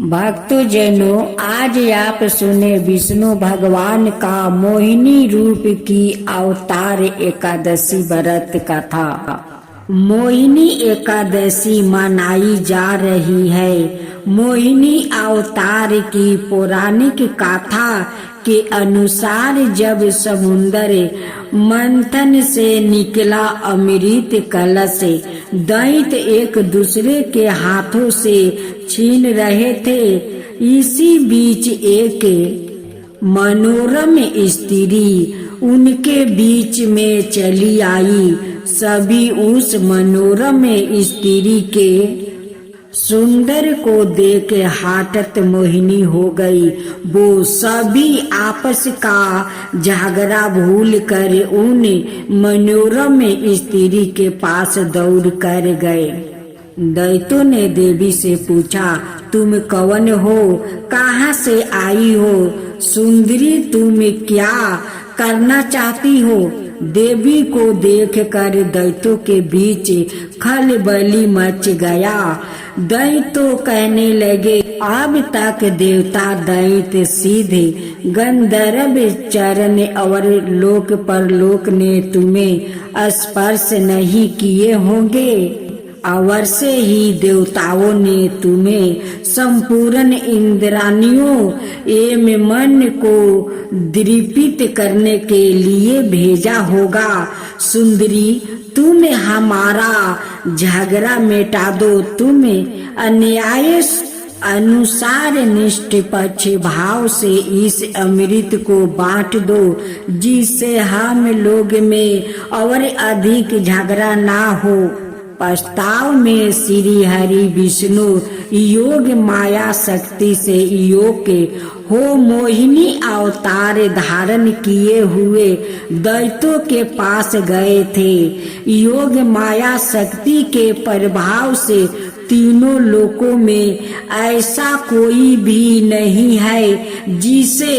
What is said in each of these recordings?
भक्तजनों, आज आप सुने विष्णु भगवान का मोहिनी रूप की अवतार एकादशी व्रत कथा। मोहिनी एकादशी मनाई जा रही है। मोहिनी अवतार की पौराणिक कथा के अनुसार जब समुद्र मंथन से निकला अमृत कलश दैत्य एक दूसरे के हाथों से छीन रहे थे। इसी बीच एक मनोरम स्त्री उनके बीच में चली आई। सभी उस मनोरम स्त्री के सुंदर को देख हठत मोहिनी हो गई। वो सभी आपस का झगड़ा भूल कर उन मनोरम स्त्री के पास दौड़ कर गए। दैत्यों ने देवी से पूछा, तुम कौन हो, कहाँ से आई हो? सुंदरी, तुम क्या करना चाहती हो? देवी को देखकर दैत्यों के बीच खलबली मच गया। दैत्य कहने लगे, अब तक देवता दैत्य सीधे गंधर्व चरण और लोक परलोक ने तुम्हें स्पर्श नहीं किए होंगे। अवश्य ही देवताओं ने तुम्हें संपूर्ण इंद्रानियों एवं मन को दीपित करने के लिए भेजा होगा। सुंदरी, तुम हमारा झगड़ा मिटा दो। तुम अन्याय अनुसार निष्पक्ष भाव से इस अमृत को बांट दो, जिससे हम लोग में और अधिक झगड़ा ना हो। प्रस्ताव में श्री हरि विष्णु योग माया शक्ति से योग के हो मोहिनी अवतार धारण किए हुए दैत्यों के पास गए थे। योग माया शक्ति के प्रभाव से तीनों लोकों में ऐसा कोई भी नहीं है जिसे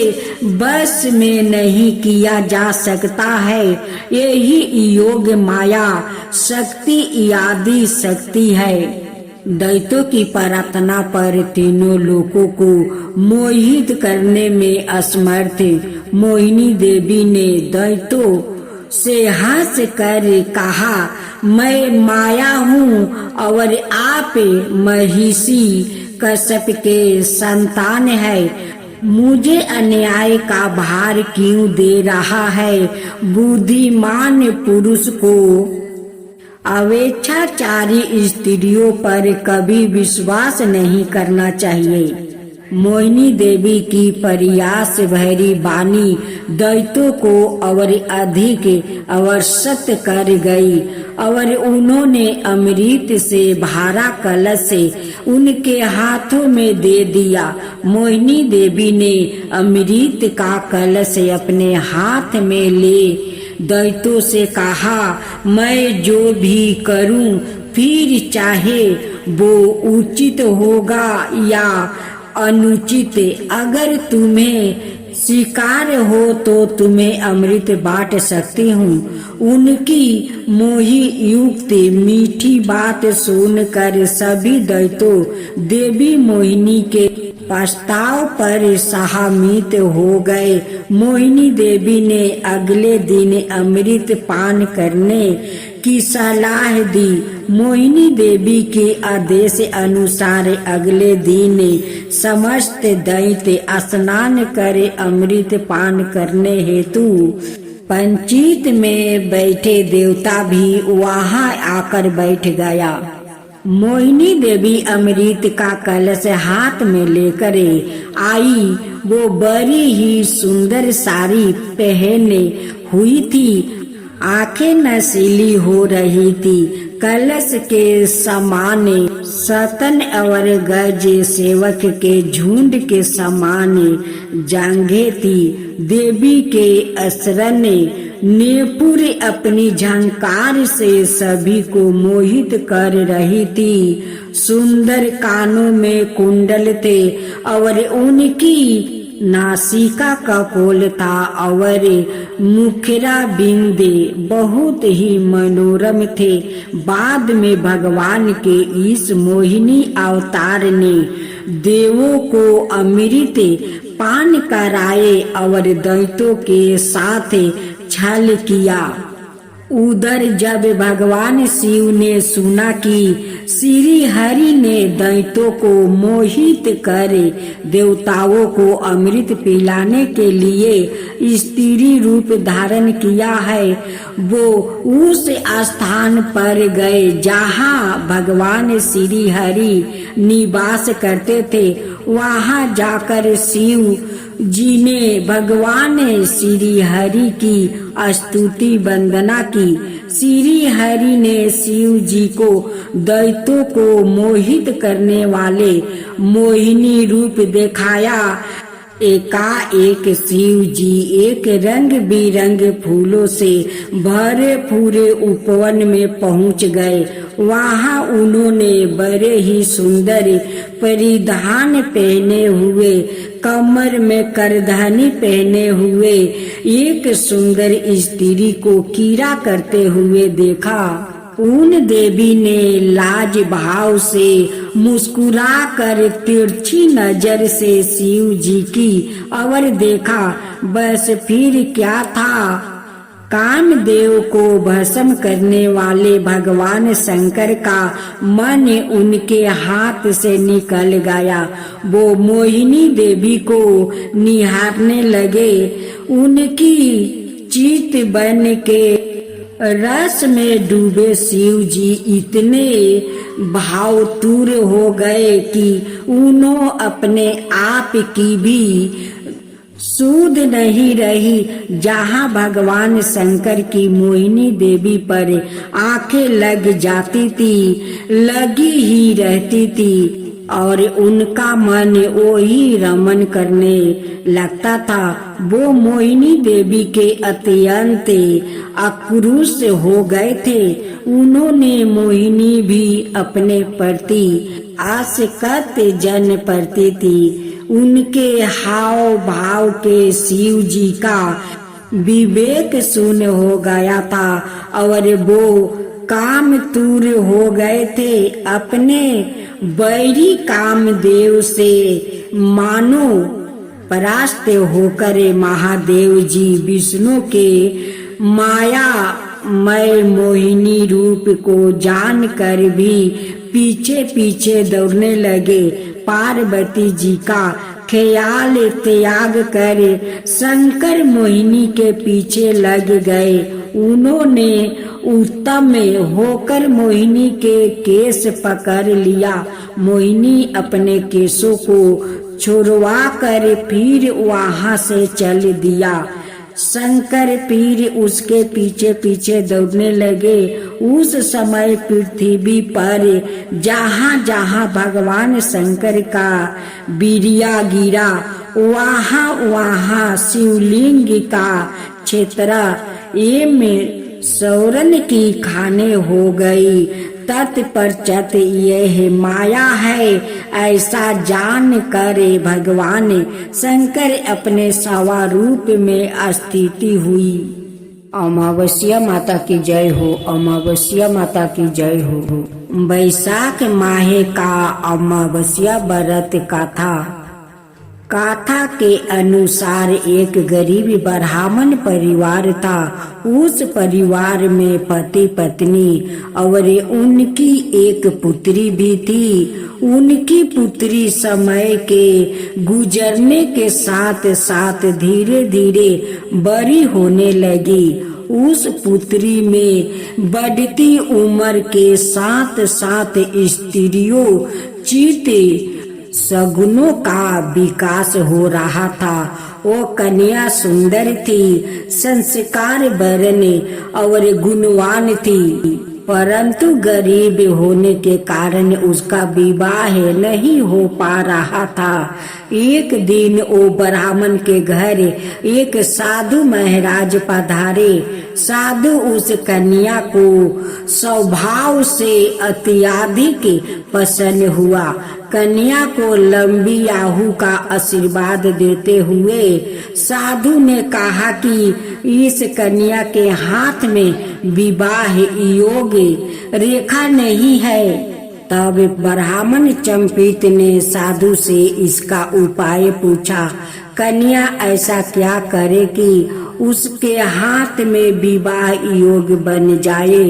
बस में नहीं किया जा सकता है। यही योग माया शक्ति आदि शक्ति है। दैत्यों की प्रार्थना पर तीनों लोगों को मोहित करने में असमर्थ मोहिनी देवी ने दैत्यों से हंस कर कहा, मैं माया हूँ और आप महिषी कश्यप के संतान है। मुझे अन्याय का भार क्यों दे रहा है? बुद्धिमान पुरुष को अवेच्छाचारी स्त्रियों पर कभी विश्वास नहीं करना चाहिए। मोहिनी देवी की प्रयास भरी वाणी दैत्यों को और अधिक अवशत कर गई और उन्होंने अमृत से भरा कलश उनके हाथों में दे दिया। मोहिनी देवी ने अमृत का कलश अपने हाथ में ले दैत्यों से कहा, मैं जो भी करूं फिर चाहे वो उचित होगा या अनुचित, अगर तुम्हें स्वीकार हो तो तुम्हें अमृत बांट सकती हूँ। उनकी मोही युक्त मीठी बात सुनकर सभी दैत्यों देवी मोहिनी के प्रस्ताव पर सहमत हो गए। मोहिनी देवी ने अगले दिन अमृत पान करने की सलाह दी। मोहिनी देवी के आदेश अनुसार अगले दिन समस्त दैत्य स्नान करे अमृत पान करने हेतु पंचित में बैठे देवता भी वहां आकर बैठ गया। मोहिनी देवी अमृत का कलश हाथ में लेकर आई। वो बड़ी ही सुंदर साड़ी पहने हुई थी, आंखें नशीली हो रही थी। कलश के समान सतन और गज सेवक के झुंड के समान जांघें थी। देवी के असरन ने पूरे अपनी झंकार से सभी को मोहित कर रही थी। सुंदर कानों में कुंडल थे और उनकी नासिका कपोल था और मुखरा बिंदे बहुत ही मनोरम थे। बाद में भगवान के इस मोहिनी अवतार ने देवों को अमृत पान कराए और दैत्यों के साथ छल किया। उधर जब भगवान शिव ने सुना कि श्री हरि ने दैत्यों को मोहित कर देवताओं को अमृत पिलाने के लिए स्त्री रूप धारण किया है, वो उस स्थान पर गए जहाँ भगवान श्री हरि निवास करते थे। वहाँ जाकर शिव जी ने भगवान श्री हरि की स्तुति वंदना की। श्री हरि ने शिव जी को दैत्यों को मोहित करने वाले मोहिनी रूप दिखाया। एकाएक शिव जी एक रंग बिरंग फूलों से भरे पूरे उपवन में पहुंच गए। वहां उन्होंने बड़े ही सुंदर परिधान पहने हुए, कमर में करधनी पहने हुए एक सुंदर स्त्री को कीड़ा करते हुए देखा। उन देवी ने लाज भाव से मुस्कुरा कर तिरछी नजर से शिव जी की और देखा। बस फिर क्या था, कामदेव को भस्म करने वाले भगवान शंकर का मन उनके हाथ से निकल गया। वो मोहिनी देवी को निहारने लगे। उनकी चित बन के रस में डूबे शिव जी इतने भावतुर हो गए कि उन्होंने अपने आप की भी सूध नहीं रही। जहाँ भगवान शंकर की मोहिनी देवी पर आंखें लग जाती थी, लगी ही रहती थी और उनका मन वही रमन करने लगता था। वो मोहिनी देवी के अत्यंत आक्रोश हो गए थे। उन्होंने मोहिनी भी अपने प्रति आसक्त जन पड़ती थी। उनके हाव भाव के शिव जी का विवेक शून्य हो गया था और वो कामतुर हो गए थे। अपने बैरी कामदेव से मानो परास्त होकर महादेव जी विष्णु के मायामय मोहिनी रूप को जानकर भी पीछे पीछे दौड़ने लगे। पार्वती जी का ख्याल त्याग कर शंकर मोहिनी के पीछे लग गए। उन्होंने उत्तम होकर मोहिनी के केस पकड़ लिया। मोहिनी अपने केसों को छुड़वा कर फिर वहां से चल दिया। शंकर फिर उसके पीछे पीछे दौड़ने लगे। उस समय पृथ्वी पर जहाँ जहाँ भगवान शंकर का बीरिया गिरा, वहाँ वहाँ शिवलिंग का क्षेत्र में सौरन की खाने हो गई। तत्पश्चात यह माया है ऐसा जान कर भगवान शंकर अपने स्वरूप में स्थिति हुई। अमावस्या माता की जय हो। अमावस्या माता की जय हो। वैशाख माह का अमावस्या व्रत कथा के अनुसार एक गरीब ब्राह्मण परिवार था। उस परिवार में पति पत्नी और उनकी एक पुत्री भी थी। उनकी पुत्री समय के गुजरने के साथ साथ धीरे धीरे बड़ी होने लगी। उस पुत्री में बढ़ती उम्र के साथ साथ स्त्रियों चित सगुनों का विकास हो रहा था। वो कन्या सुंदर थी, संस्कार वर्ण और गुणवान थी, परंतु गरीब होने के कारण उसका विवाह नहीं हो पा रहा था। एक दिन वो ब्राह्मण के घर एक साधु महाराज पधारे। साधु उस कन्या को स्वभाव से अत्यधिक प्रसन्न हुआ। कन्या को लंबी आयु का आशीर्वाद देते हुए साधु ने कहा कि इस कन्या के हाथ में विवाह योग्य रेखा नहीं है। तब ब्राह्मण चंपित ने साधु से इसका उपाय पूछा। कन्या ऐसा क्या करे कि उसके हाथ में विवाह योग बन जाए।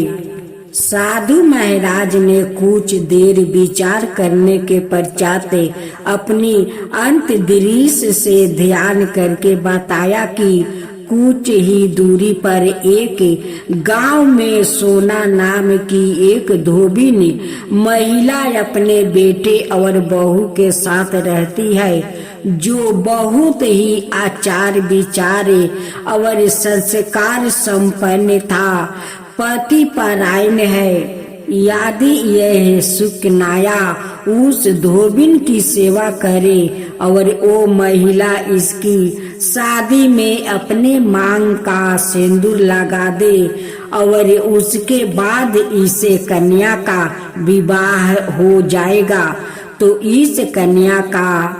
साधु महाराज ने कुछ देर विचार करने के पश्चात अपनी अंतर्दृष्टि से ध्यान करके बताया कि कुछ ही दूरी पर एक गांव में सोना नाम की एक धोबिन महिला अपने बेटे और बहू के साथ रहती है, जो बहुत ही आचार विचार और संस्कार संपन्न था, पति परायण है। यदि यह सुकन्या उस धोबिन की सेवा करे और वो महिला इसकी शादी में अपने मांग का सिंदूर लगा दे और उसके बाद इसे कन्या का विवाह हो जाएगा, तो इस कन्या का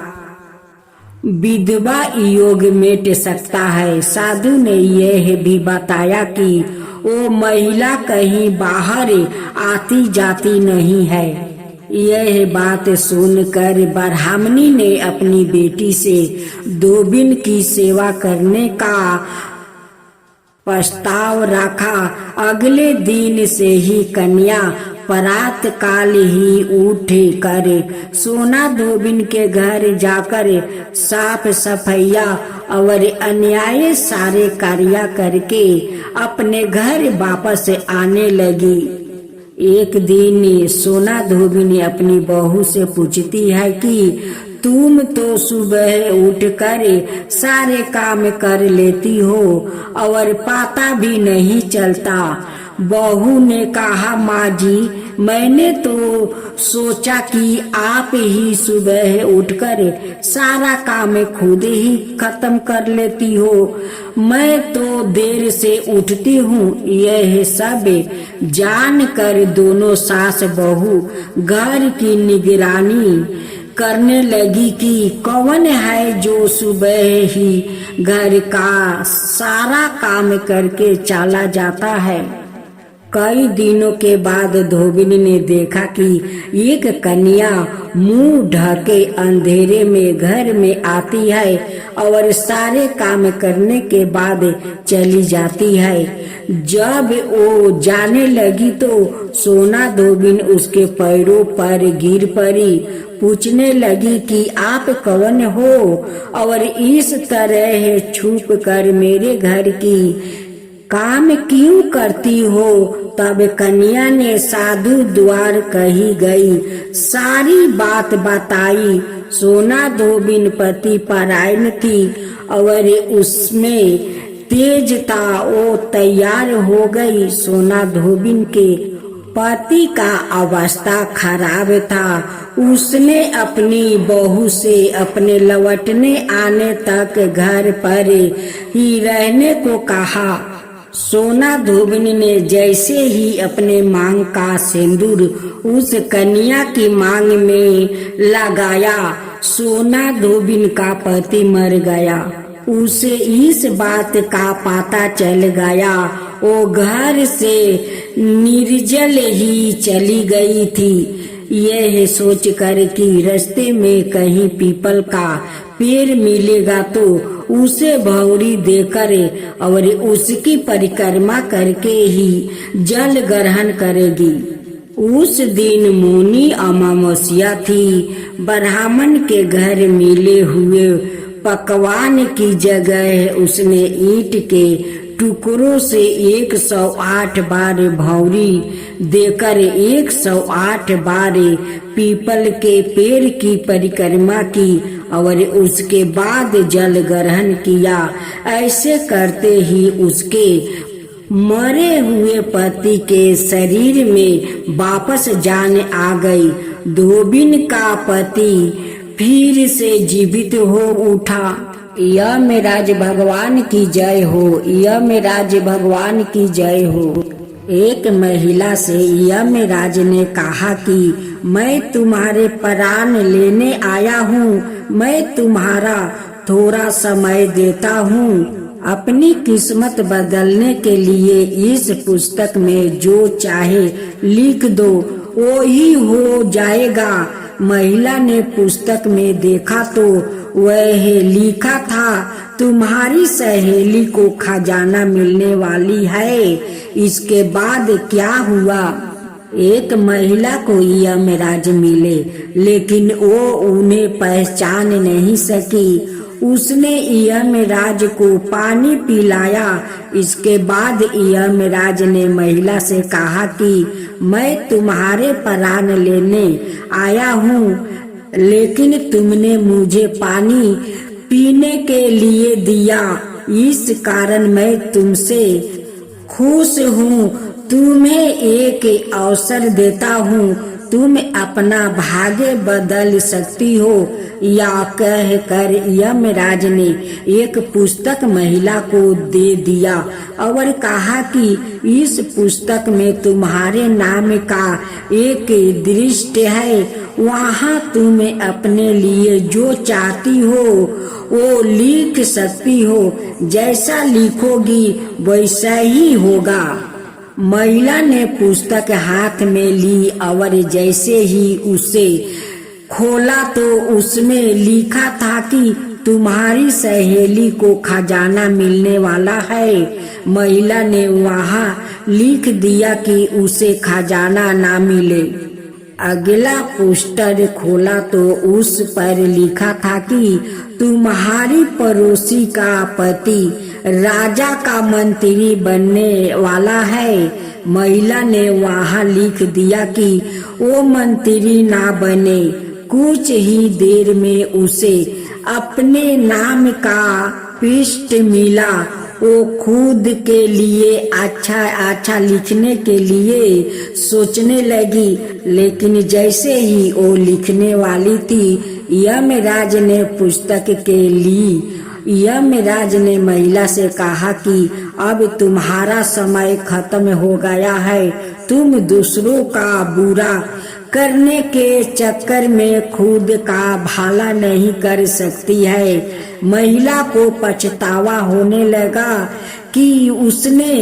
विधवा योग मिट सकता है। साधु ने यह भी बताया कि वो महिला कहीं बाहर आती जाती नहीं है। यह बात सुनकर ब्राह्मणी ने अपनी बेटी से धोबिन की सेवा करने का प्रस्ताव रखा। अगले दिन से ही कन्या प्रात काल ही उठ कर सोना धोबिन के घर जाकर साफ सफाइया और अन्याय सारे कार्य करके अपने घर वापस आने लगी। एक दिन सोना धोबिन अपनी बहू से पूछती है कि तुम तो सुबह उठकर सारे काम कर लेती हो और पता भी नहीं चलता। बहू ने कहा, माँ जी, मैंने तो सोचा कि आप ही सुबह उठकर सारा काम खुद ही खत्म कर लेती हो। मैं तो देर से उठती हूँ। यह सब जानकर दोनों सास बहू घर की निगरानी करने लगी कि कौन है जो सुबह ही घर का सारा काम करके चला जाता है। कई दिनों के बाद धोबिन ने देखा कि एक कन्या मुंह ढके अंधेरे में घर में आती है और सारे काम करने के बाद चली जाती है। जब वो जाने लगी तो सोना धोबिन उसके पैरों पर गिर पड़ी। पूछने लगी कि आप कौन हो और इस तरह छुप कर मेरे घर की काम क्यों करती हो। तब कन्या ने साधु द्वार कही गई सारी बात बताई। सोना धोबिन पति परायण थी और उसमें तेज था। वो तैयार हो गई। सोना धोबिन के पति का अवस्था खराब था। उसने अपनी बहू से अपने लौटने आने तक घर पर ही रहने को कहा। सोना धोबिन ने जैसे ही अपने मांग का सिंदूर उस कन्या की मांग में लगाया, सोना धोबिन का पति मर गया। उसे इस बात का पता चल गया। वो घर से निर्जल ही चली गई थी। यह सोचकर कि रास्ते में कहीं पीपल का पेड़ मिलेगा तो उसे भौरी देकर और उसकी परिक्रमा करके ही जल ग्रहण करेगी। उस दिन मौनी अमावस्या थी। ब्राह्मण के घर मिले हुए पकवान की जगह उसने ईंट के टुकड़ों से 108 बार भौरी देकर 108 बार पीपल के पेड़ की परिक्रमा की और उसके बाद जल ग्रहण किया। ऐसे करते ही उसके मरे हुए पति के शरीर में वापस जान आ गई। धोबिन का पति फिर से जीवित हो उठा। यमराज भगवान की जय हो, यमराज भगवान की जय हो। एक महिला से यमराज ने कहा कि मैं तुम्हारे प्राण लेने आया हूँ, मैं तुम्हारा थोड़ा समय देता हूँ। अपनी किस्मत बदलने के लिए इस पुस्तक में जो चाहे लिख दो, वो ही हो जाएगा। महिला ने पुस्तक में देखा तो वह लिखा था, तुम्हारी सहेली को खजाना मिलने वाली है। इसके बाद क्या हुआ? एक महिला को यमराज मिले, लेकिन वो उन्हें पहचान नहीं सकी। उसने यमराज को पानी पिलाया। इसके बाद यमराज ने महिला से कहा कि मैं तुम्हारे प्राण लेने आया हूँ, लेकिन तुमने मुझे पानी पीने के लिए दिया, इस कारण मैं तुमसे खुश हूँ। तुम्हें एक अवसर देता हूँ, तुम अपना भाग्य बदल सकती हो। या कहकर यमराज ने एक पुस्तक महिला को दे दिया और कहा कि इस पुस्तक में तुम्हारे नाम का एक दृष्टि है, वहाँ तुम अपने लिए जो चाहती हो वो लिख सकती हो। जैसा लिखोगी वैसा ही होगा। महिला ने पुस्तक हाथ में ली और जैसे ही उसे खोला तो उसमें लिखा था कि तुम्हारी सहेली को खजाना मिलने वाला है। महिला ने वहाँ लिख दिया कि उसे खजाना ना मिले। अगला पोस्टर खोला तो उस पर लिखा था कि तुम्हारी पड़ोसी का पति राजा का मंत्री बनने वाला है। महिला ने वहाँ लिख दिया कि वो मंत्री ना बने। कुछ ही देर में उसे अपने नाम का पृष्ठ मिला। वो खुद के लिए अच्छा लिखने के लिए सोचने लगी, लेकिन जैसे ही वो लिखने वाली थी, यमराज ने पुस्तक के ली। यमराज ने महिला से कहा कि अब तुम्हारा समय खत्म हो गया है। तुम दूसरों का बुरा करने के चक्कर में खुद का भला नहीं कर सकती है। महिला को पछतावा होने लगा कि उसने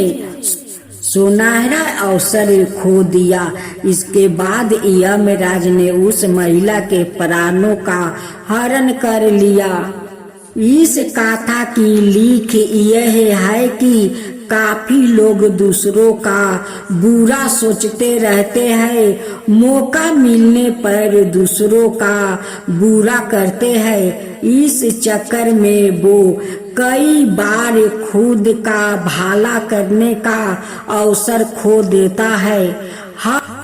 सुनहरा अवसर खो दिया। इसके बाद यमराज ने उस महिला के प्राणों का हरण कर लिया। इस कथा की लिख यह है कि काफी लोग दूसरों का बुरा सोचते रहते हैं, मौका मिलने पर दूसरों का बुरा करते हैं। इस चक्कर में वो कई बार खुद का भला करने का अवसर खो देता है।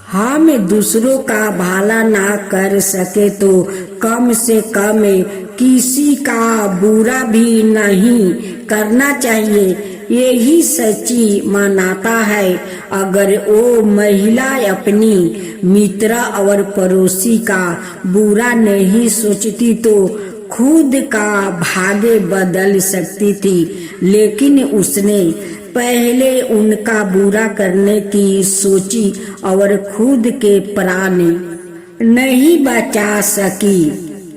हम दूसरों का भला ना कर सके तो कम से कम किसी का बुरा भी नहीं करना चाहिए, यही सच्ची मान्यता है। अगर वो महिला अपनी मित्र और पड़ोसी का बुरा नहीं सोचती तो खुद का भाग्य बदल सकती थी, लेकिन उसने पहले उनका बुरा करने की सोची और खुद के प्राण नहीं बचा सकी।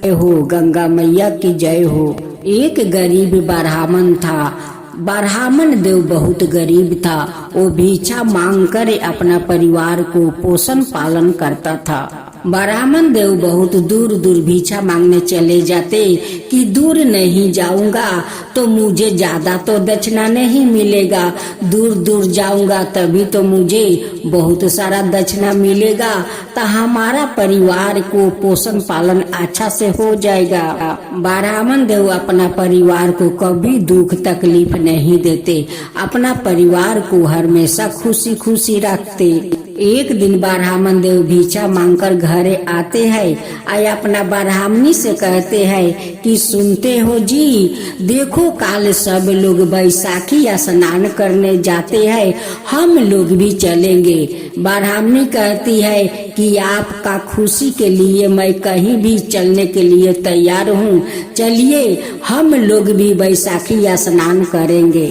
जय हो गंगा मैया की जय हो। एक गरीब ब्राह्मण था। ब्राह्मण देव बहुत गरीब था। वो भिक्षा मांगकर अपना परिवार को पोषण पालन करता था। ब्राह्मण देव बहुत दूर दूर भिक्षा मांगने चले जाते कि दूर नहीं जाऊंगा तो मुझे ज्यादा तो दक्षिणा नहीं मिलेगा, दूर दूर जाऊंगा तभी तो मुझे बहुत सारा दक्षिणा मिलेगा, तो हमारा परिवार को पोषण पालन अच्छा से हो जाएगा। ब्राह्मण देव अपना परिवार को कभी दुख तकलीफ नहीं देते, अपना परिवार को हमेशा खुशी खुशी रखते। एक दिन ब्राह्मण देव भिक्षा मांगकर घरे आते हैं। आय अपना ब्राह्मणी से कहते हैं कि सुनते हो जी, देखो काल सब लोग बैसाखी स्नान करने जाते हैं, हम लोग भी चलेंगे। ब्राह्मणी कहती है कि आपका खुशी के लिए मैं कहीं भी चलने के लिए तैयार हूँ, चलिए हम लोग भी बैसाखी स्नान करेंगे।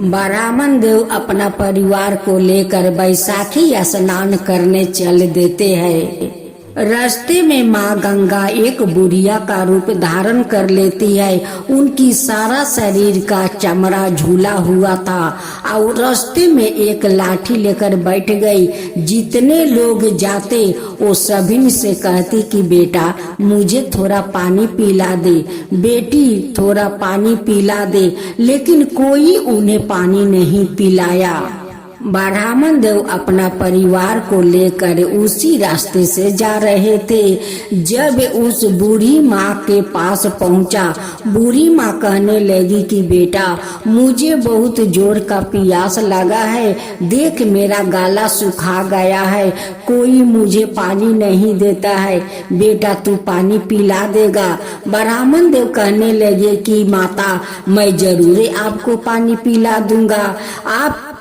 ब्राह्मण देव अपना परिवार को लेकर बैसाखी स्नान करने चल देते हैं। रास्ते में माँ गंगा एक बुढ़िया का रूप धारण कर लेती है। उनकी सारा शरीर का चमड़ा झूला हुआ था और रास्ते में एक लाठी लेकर बैठ गई। जितने लोग जाते वो सभी से कहती कि बेटा मुझे थोड़ा पानी पिला दे, बेटी थोड़ा पानी पिला दे, लेकिन कोई उन्हें पानी नहीं पिलाया। ब्राह्मण देव अपना परिवार को लेकर उसी रास्ते से जा रहे थे। जब उस बूढ़ी माँ के पास पहुँचा, बूढ़ी माँ कहने लगी कि बेटा मुझे बहुत जोर का प्यास लगा है, देख मेरा गला सूखा गया है, कोई मुझे पानी नहीं देता है, बेटा तू पानी पिला देगा। ब्राह्मण देव कहने लगे कि माता मैं जरूर आपको पानी पिला दूंगा।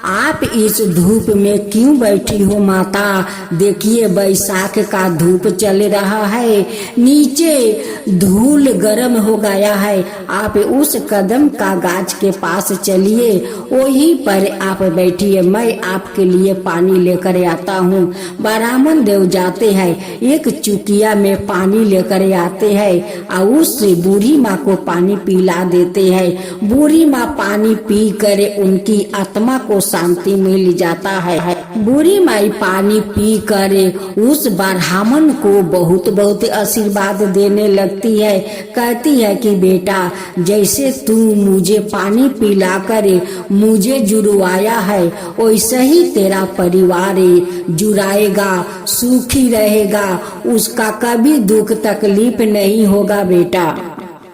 आप इस धूप में क्यों बैठी हो माता? देखिए बैसाख का धूप चल रहा है, नीचे धूल गर्म हो गया है, आप उस कदम का गाछ के पास चलिए, वहीं पर आप बैठिए, मैं आपके लिए पानी लेकर आता हूँ। ब्राह्मण देव जाते हैं, एक चुकिया में पानी लेकर आते हैं और उससे बूढ़ी माँ को पानी पिला देते हैं। बूढ़ी माँ पानी पी कर उनकी आत्मा को शांति मिल जाता है। बूढ़ी माई पानी पी कर उस ब्राह्मण को बहुत बहुत आशीर्वाद देने लगती है। कहती है कि बेटा जैसे तू मुझे पानी पिला कर मुझे जुड़वाया है, वैसे ही तेरा परिवार जुड़ाएगा, सुखी रहेगा, उसका कभी दुख तकलीफ नहीं होगा बेटा।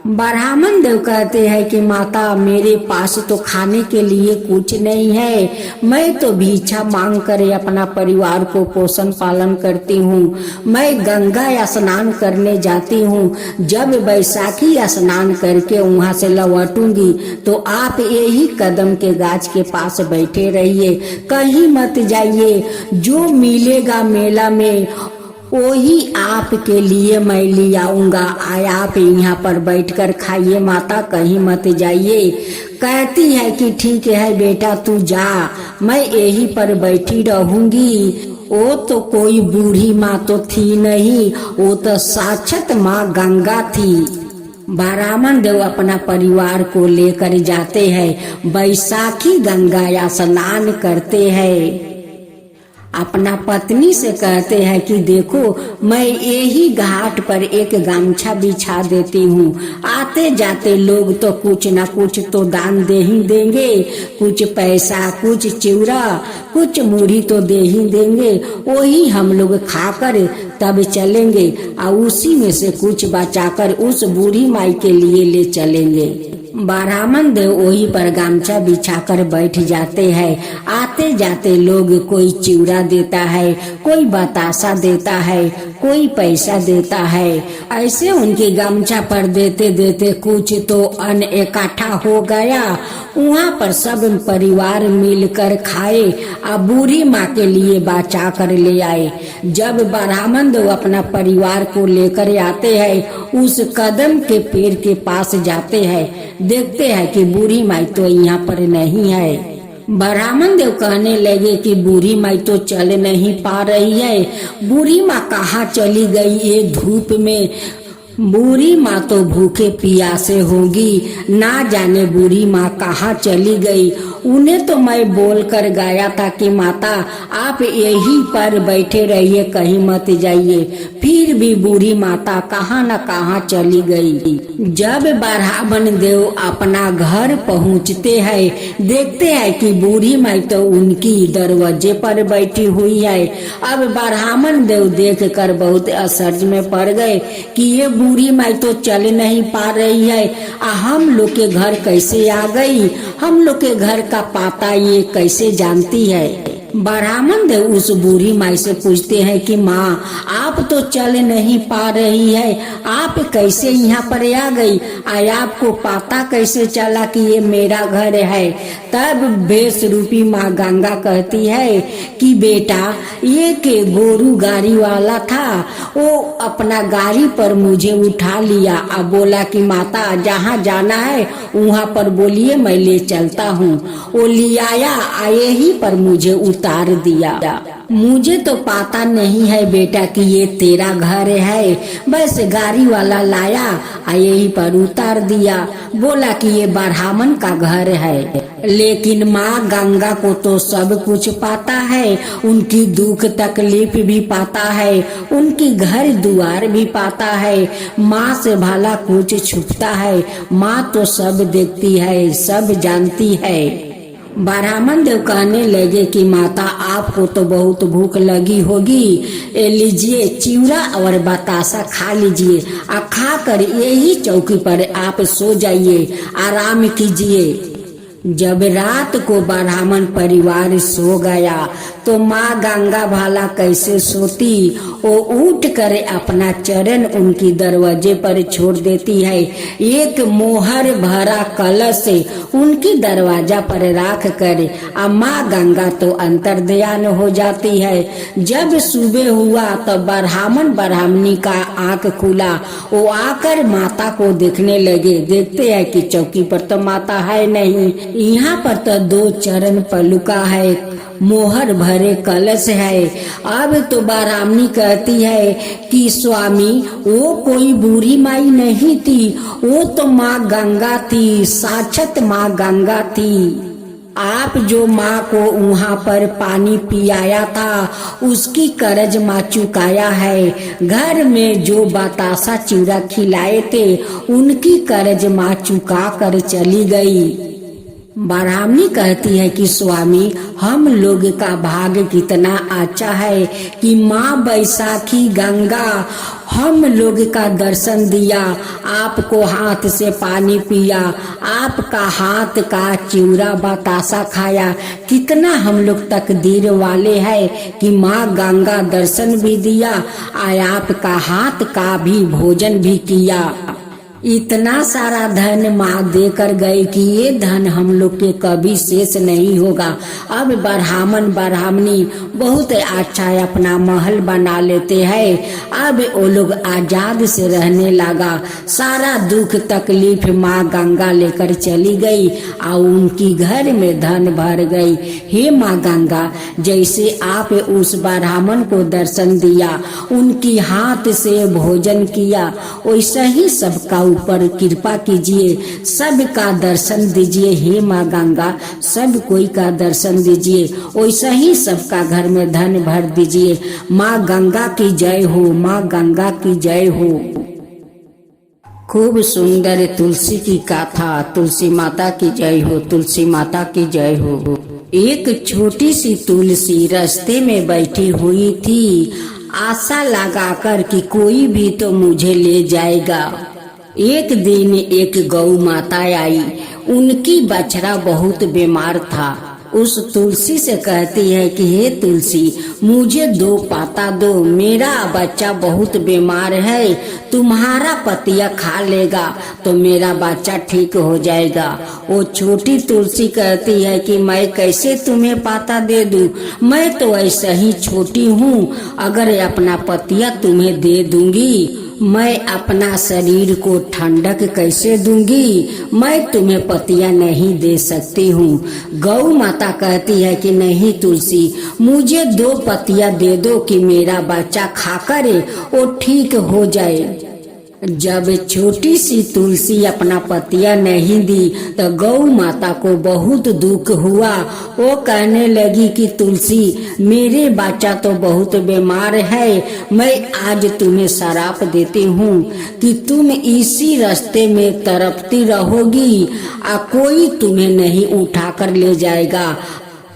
ब्राह्मण देव कहते हैं कि माता मेरे पास तो खाने के लिए कुछ नहीं है, मैं तो भिक्षा मांग कर अपना परिवार को पोषण पालन करती हूँ। मैं गंगा स्नान करने जाती हूँ, जब बैसाखी स्नान करके वहाँ से लौटूंगी तो आप यही कदम के गाछ के पास बैठे रहिए, कहीं मत जाइए, जो मिलेगा मेला में वही आपके लिए मैं ले आऊंगा, आप यहाँ पर बैठकर खाइए माता, कहीं मत जाइए। कहती है कि ठीक है बेटा तू जा, मैं यहीं पर बैठी रहूंगी। वो तो कोई बूढ़ी माँ तो थी नहीं, वो तो साक्षात माँ गंगा थी। ब्राह्मण देव अपना परिवार को लेकर जाते हैं, बैसाखी गंगा स्नान करते हैं। अपना पत्नी से कहते हैं कि देखो मैं यही घाट पर एक गमछा बिछा देती हूँ, आते जाते लोग तो कुछ न कुछ तो दान दे ही देंगे, कुछ पैसा, कुछ चिवड़ा, कुछ मुढ़ी तो दे ही देंगे, वही हम लोग खाकर तब चलेंगे और उसी में से कुछ बचाकर उस बूढ़ी माई के लिए ले चलेंगे। ब्राह्मण देव वही पर गामछा बिछाकर बैठ जाते हैं। आते जाते लोग कोई चिवड़ा देता है, कोई बतासा देता है, कोई पैसा देता है। ऐसे उनके गामछा पर देते देते कुछ तो अन्न इकट्ठा हो गया। वहाँ पर सब परिवार मिलकर खाए और बूढ़ी माँ के लिए बचा कर ले आए। जब ब्राह्मण देव अपना परिवार को लेकर आते हैं, उस कदम के पेड़ के पास जाते हैं, देखते हैं कि बूढ़ी माई तो यहाँ पर नहीं है। ब्राह्मण देव कहने लगे कि बूढ़ी माई तो चल नहीं पा रही है, बूढ़ी माँ कहाँ चली गई ये धूप में? बूढ़ी माँ तो भूखे प्यासे होगी, ना जाने बूढ़ी माँ कहाँ चली गई। उन्हें तो मैं बोल कर गया था कि माता आप यहीं पर बैठे रहिए, कहीं मत जाइए, फिर भी बूढ़ी माता कहाँ न कहाँ चली गई। जब ब्राह्मण देव अपना घर पहुँचते हैं, देखते हैं कि बूढ़ी माई तो उनकी दरवाजे पर बैठी हुई है। अब ब्राह्मण देव देख कर बहुत आश्चर्य में पड़ गए कि ये बूढ़ी माई तो चल नहीं पा रही है, हम लोग के घर कैसे आ गई, हम लोग के घर का पता ये कैसे जानती है। ब्राह्मण देव उस बूढ़ी माई से पूछते हैं कि माँ, आप तो चल नहीं पा रही है, आप कैसे यहाँ पर आ गई? आपको पता कैसे चला कि ये मेरा घर है? तब भेष रूपी माँ गंगा कहती है कि बेटा, ये के गोरू गाड़ी वाला था, वो अपना गाड़ी पर मुझे उठा लिया। अब बोला कि माता, जहाँ जाना है वहाँ पर बोलिए, मैं ले चलता हूँ। वो ले आया, आए ही पर मुझे उतार दिया। मुझे तो पता नहीं है बेटा कि ये तेरा घर है, बस गाड़ी वाला लाया, आए ही पर उतार दिया। बोला कि ये ब्राह्मण का घर है। लेकिन माँ गंगा को तो सब कुछ पता है, उनकी दुख तकलीफ भी पता है, उनकी घर दुआर भी पता है। माँ से भला कुछ छुपता है? माँ तो सब देखती है, सब जानती है। ब्राह्मण देव कहने लगे कि माता, आपको तो बहुत भूख लगी होगी, लीजिए चिवड़ा और बतासा खा लीजिए, खा कर यही चौकी पर आप सो जाइए, आराम कीजिए। जब रात को ब्राह्मण परिवार सो गया तो माँ गंगा भला कैसे सोती? वो उठ कर अपना चरण उनकी दरवाजे पर छोड़ देती है। एक मोहर भरा कलश उनकी दरवाजा पर रख कर माँ गंगा तो अंतर्ध्यान हो जाती है। जब सुबह हुआ तो ब्राह्मण ब्राह्मणी का आंख खुला, वो आकर माता को देखने लगे। देखते हैं कि चौकी पर तो माता है नहीं, यहाँ पर तो 2 चरण पलुका है, मोहर भरे कलश है। अब तो ब्राह्मणी कहती है कि स्वामी, वो कोई बूढ़ी माई नहीं थी, वो तो माँ गंगा थी, साक्षात माँ गंगा थी। आप जो माँ को वहाँ पर पानी पियाया था, उसकी कर्ज माँ चुकाया है। घर में जो बतासा चिवड़ा खिलाए थे, उनकी कर्ज माँ चुका कर चली गई। ब्राह्मणी कहती है कि स्वामी, हम लोग का भाग्य कितना अच्छा है कि माँ बैसाखी गंगा हम लोग का दर्शन दिया, आपको हाथ से पानी पिया, आपका हाथ का चिवड़ा बतासा खाया। कितना हम लोग तकदीर वाले हैं कि माँ गंगा दर्शन भी दिया, आपका हाथ का भी भोजन भी किया। इतना सारा धन माँ देकर गए कि ये धन हम लोग के कभी शेष नहीं होगा। अब ब्राह्मण ब्राह्मणी बहुत अच्छा अपना महल बना लेते हैं। अब वो लोग आजाद से रहने लगा। सारा दुख तकलीफ माँ गंगा लेकर चली गई और उनकी घर में धन भर गई। हे माँ गंगा, जैसे आप उस ब्राह्मण को दर्शन दिया, उनकी हाथ से भोजन किया, वैसा ही सबका ऊपर कृपा कीजिए, सबका दर्शन दीजिए। हे माँ गंगा, सब कोई का दर्शन दीजिए, वैसा ही सबका घर में धन भर दीजिए। माँ गंगा की जय हो, माँ गंगा की जय हो। खूब सुंदर तुलसी की गाथा। तुलसी माता की जय हो, तुलसी माता की जय हो। एक छोटी सी तुलसी रास्ते में बैठी हुई थी, आशा लगाकर कि कोई भी तो मुझे ले जाएगा। एक दिन एक गौ माता आई, उनकी बछड़ा बहुत बीमार था। उस तुलसी से कहती है कि हे तुलसी, मुझे 2 पाता दो, मेरा बच्चा बहुत बीमार है, तुम्हारा पतिया खा लेगा तो मेरा बच्चा ठीक हो जाएगा। वो छोटी तुलसी कहती है कि मैं कैसे तुम्हें पाता दे दूं, मैं तो ऐसा ही छोटी हूँ, अगर अपना पतिया तुम्हें दे दूंगी, मैं अपना शरीर को ठंडक कैसे दूंगी, मैं तुम्हें पतिया नहीं दे सकती हूँ। गौ माता कहती है कि नहीं तुलसी, मुझे 2 पतिया दे दो कि मेरा बच्चा खाकर वो ठीक हो जाए। जब छोटी सी तुलसी अपना पतिया नहीं दी तो गौ माता को बहुत दुख हुआ। वो कहने लगी कि तुलसी, मेरे बच्चा तो बहुत बीमार है, मैं आज तुम्हें श्राप देती हूँ कि तुम इसी रास्ते में तड़पती रहोगी, कोई तुम्हें नहीं उठाकर ले जाएगा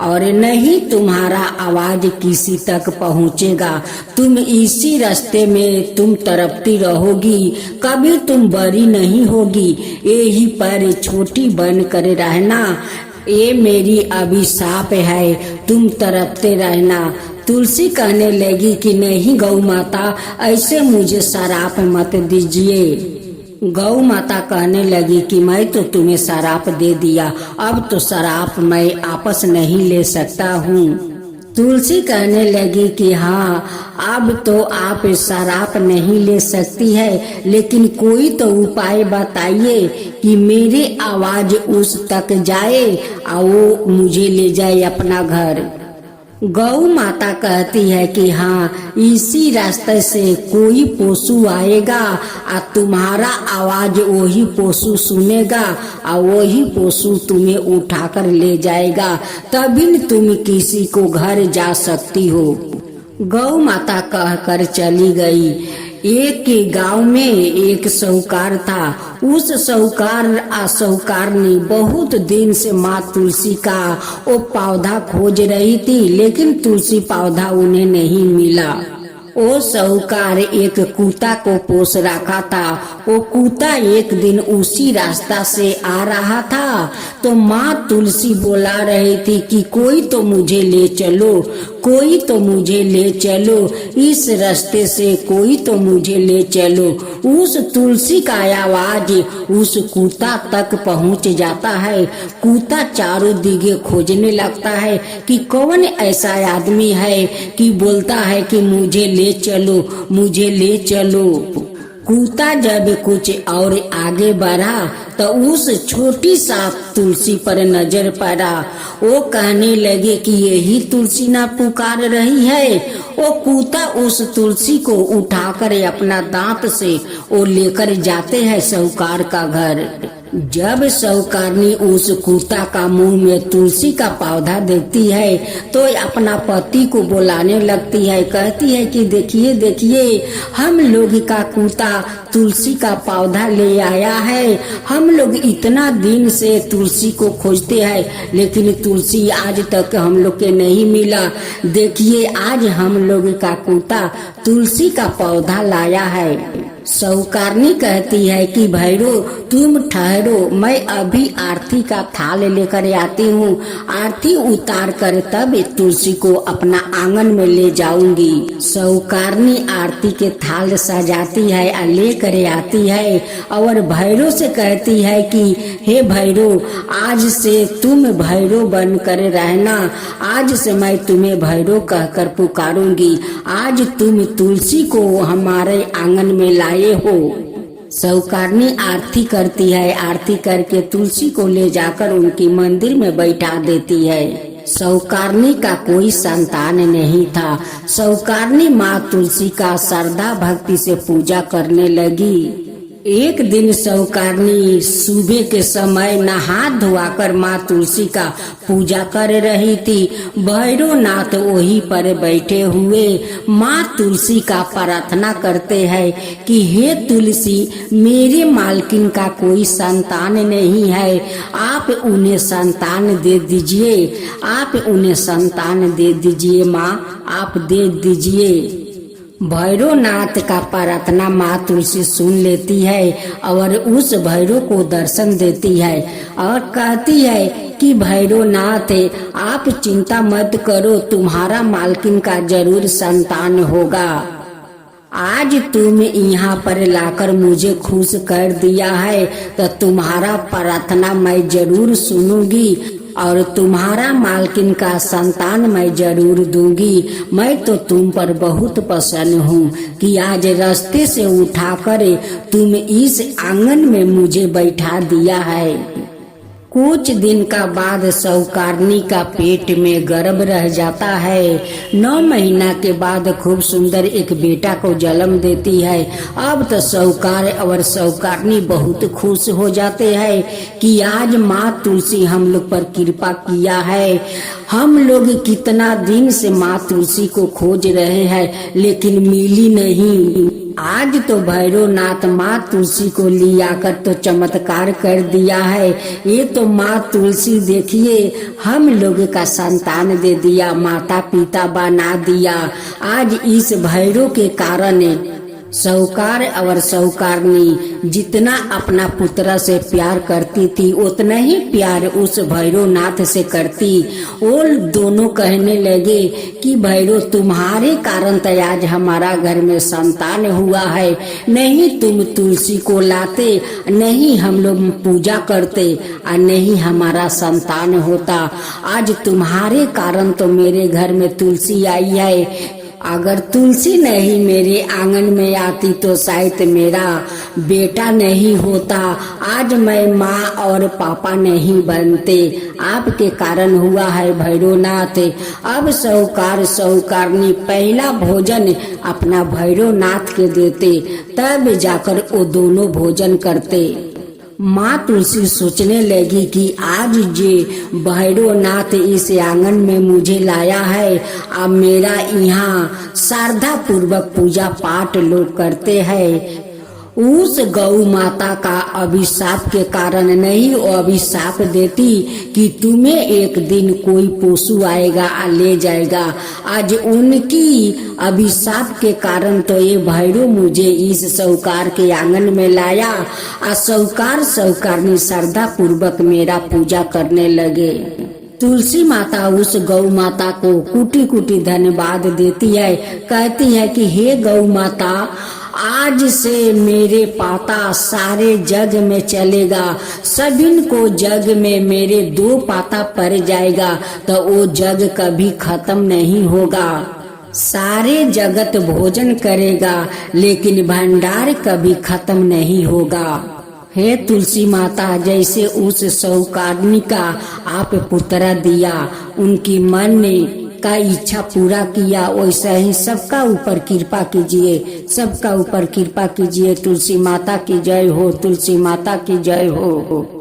और नहीं तुम्हारा आवाज किसी तक पहुँचेगा। तुम इसी रास्ते में तुम तड़पती रहोगी, कभी तुम बड़ी नहीं होगी, यही पर छोटी बन कर रहना। ये मेरी अभिशाप है, तुम तड़पते रहना। तुलसी कहने लगी कि नहीं गौ माता, ऐसे मुझे शराप मत दीजिए। गौ माता कहने लगी कि मैं तो तुम्हें शराप दे दिया, अब तो शराप मैं वापस नहीं ले सकता हूँ। तुलसी कहने लगी कि हाँ, अब तो आप शराप नहीं ले सकती है, लेकिन कोई तो उपाय बताइए कि मेरी आवाज उस तक जाए और वो मुझे ले जाए अपना घर। गौ माता कहती है कि हाँ, इसी रास्ते से कोई पशु आएगा और तुम्हारा आवाज वही पशु सुनेगा और वही पशु तुम्हें उठाकर ले जाएगा, तभी तुम किसी को घर जा सकती हो। गौ माता कहकर चली गई। एक के गांव में एक साहूकार था। उस साहूकार ने बहुत दिन से माँ तुलसी का वो पौधा खोज रही थी, लेकिन तुलसी पौधा उन्हें नहीं मिला। वो साहूकार एक कुत्ता को पोस रखा था। वो कुत्ता एक दिन उसी रास्ता से आ रहा था, तो माँ तुलसी बोला रही थी कि कोई तो मुझे ले चलो, कोई तो मुझे ले चलो, इस रास्ते से कोई तो मुझे ले चलो। उस तुलसी का आवाज उस कुत्ता तक पहुँच जाता है। कुत्ता चारों दिगे खोजने लगता है कि कौन ऐसा आदमी है कि बोलता है कि मुझे ले चलो, मुझे ले चलो। कुत्ता जब कुछ और आगे बढ़ा तो उस छोटी सा तुलसी पर नजर पड़ा। वो कहने लगे कि यही तुलसी ना पुकार रही है। वो कुत्ता उस तुलसी को उठाकर अपना दांत से वो लेकर जाते हैं साहूकार का घर। जब साहूकारनी उस कुत्ता का मुंह में तुलसी का पौधा देखती है तो अपना पति को बुलाने लगती है। कहती है कि देखिए देखिए, हम लोग का कुत्ता तुलसी का पौधा ले आया है। हम लोग इतना दिन से तुलसी को खोजते हैं, लेकिन तुलसी आज तक हम लोग के नहीं मिला। देखिए, आज हम लोग का कुत्ता तुलसी का पौधा लाया है। साहूकारनी कहती है कि भैरो तुम ठहरो, मैं अभी आरती का थाल लेकर आती हूँ। आरती उतार कर तब तुलसी को अपना आंगन में ले जाऊंगी। साहूकारनी आरती के थाल सजाती है और लेकर आती है और भैरो से कहती है कि हे भैरो, आज से तुम भैरो बनकर रहना। आज से मैं तुम्हें भैरो कहकर पुकारूंगी। आज तुम तुलसी को हमारे आंगन में लाए हो। साहूकारनी आरती करती है। आरती करके तुलसी को ले जाकर उनकी मंदिर में बैठा देती है। साहूकारनी का कोई संतान नहीं था। साहूकारनी माँ तुलसी का श्रद्धा भक्ति से पूजा करने लगी। एक दिन साहूकारनी सुबह के समय नहा धोआकर माँ तुलसी का पूजा कर रही थी। भैरवनाथ वहीं पर बैठे हुए माँ तुलसी का प्रार्थना करते हैं कि हे तुलसी, मेरे मालकिन का कोई संतान नहीं है, आप उन्हें संतान दे दीजिए, आप उन्हें संतान दे दीजिए माँ, आप दे दीजिए। भैरवनाथ का प्रार्थना माँ तुलसी सुन लेती है और उस भैरव को दर्शन देती है और कहती है कि भैरवनाथ, आप चिंता मत करो, तुम्हारा मालकिन का जरूर संतान होगा। आज तुम यहाँ पर लाकर मुझे खुश कर दिया है तो तुम्हारा प्रार्थना मैं जरूर सुनूंगी और तुम्हारा मालकिन का संतान मैं जरूर दूंगी। मैं तो तुम पर बहुत प्रसन्न हूँ कि आज रास्ते से उठाकर तुम इस आंगन में मुझे बैठा दिया है। कुछ दिन का बाद साहूकारनी का पेट में गर्भ रह जाता है। 9 महीना के बाद खूब सुंदर एक बेटा को जन्म देती है। अब तो साहूकार और साहूकारनी बहुत खुश हो जाते हैं कि आज माँ तुलसी हम लोग पर कृपा किया है। हम लोग कितना दिन से माँ तुलसी को खोज रहे हैं लेकिन मिली नहीं। आज तो भैरवनाथ माँ तुलसी को लियाकर तो चमत्कार कर दिया है। ये तो माँ तुलसी देखिए हम लोग का संतान दे दिया, माता पिता बना दिया। आज इस भैरव के कारण साहूकार और साहूकारनी जितना अपना पुत्र से प्यार करती थी उतना ही प्यार उस भैरवनाथ से करती। वो दोनों कहने लगे कि भैरव तुम्हारे कारण तो आज हमारा घर में संतान हुआ है, नहीं तुम तुलसी को लाते, नहीं हम लोग पूजा करते और नहीं हमारा संतान होता। आज तुम्हारे कारण तो मेरे घर में तुलसी आई है। अगर तुलसी नहीं मेरे आंगन में आती तो शायद मेरा बेटा नहीं होता। आज मैं माँ और पापा नहीं बनते, आपके कारण हुआ है भैरवनाथ। अब साहूकार साहूकारनी पहला भोजन अपना भैरवनाथ के देते, तब जाकर वो दोनों भोजन करते। माँ तुलसी सोचने लगी कि आज जे भैरवनाथ इस आंगन में मुझे लाया है, अब मेरा यहाँ श्रद्धा पूर्वक पूजा पाठ लोग करते हैं। उस गौ माता का अभिशाप के कारण नहीं, वो अभिशाप देती कि तुम्हें एक दिन कोई पशु आएगा और ले जाएगा। आज उनकी अभिशाप के कारण तो ये भैरव मुझे इस साहूकार के आंगन में लाया और साहूकार साहूकारनी श्रद्धा पूर्वक मेरा पूजा करने लगे। तुलसी माता उस गौ माता को कुटी कुटी धन्यवाद देती है, कहती है कि हे गौ माता, आज से मेरे पाता सारे जग में चलेगा, सभी को जग में मेरे 2 पाता पड़ जाएगा तो वो जग कभी खत्म नहीं होगा। सारे जगत भोजन करेगा लेकिन भंडार कभी खत्म नहीं होगा। हे तुलसी माता, जैसे उस साहूकारनी का आप पुत्र दिया, उनकी मन ने का इच्छा पूरा किया, वैसा ही सबका ऊपर कृपा कीजिए, सबका ऊपर कृपा कीजिए। तुलसी माता की जय हो, तुलसी माता की जय हो।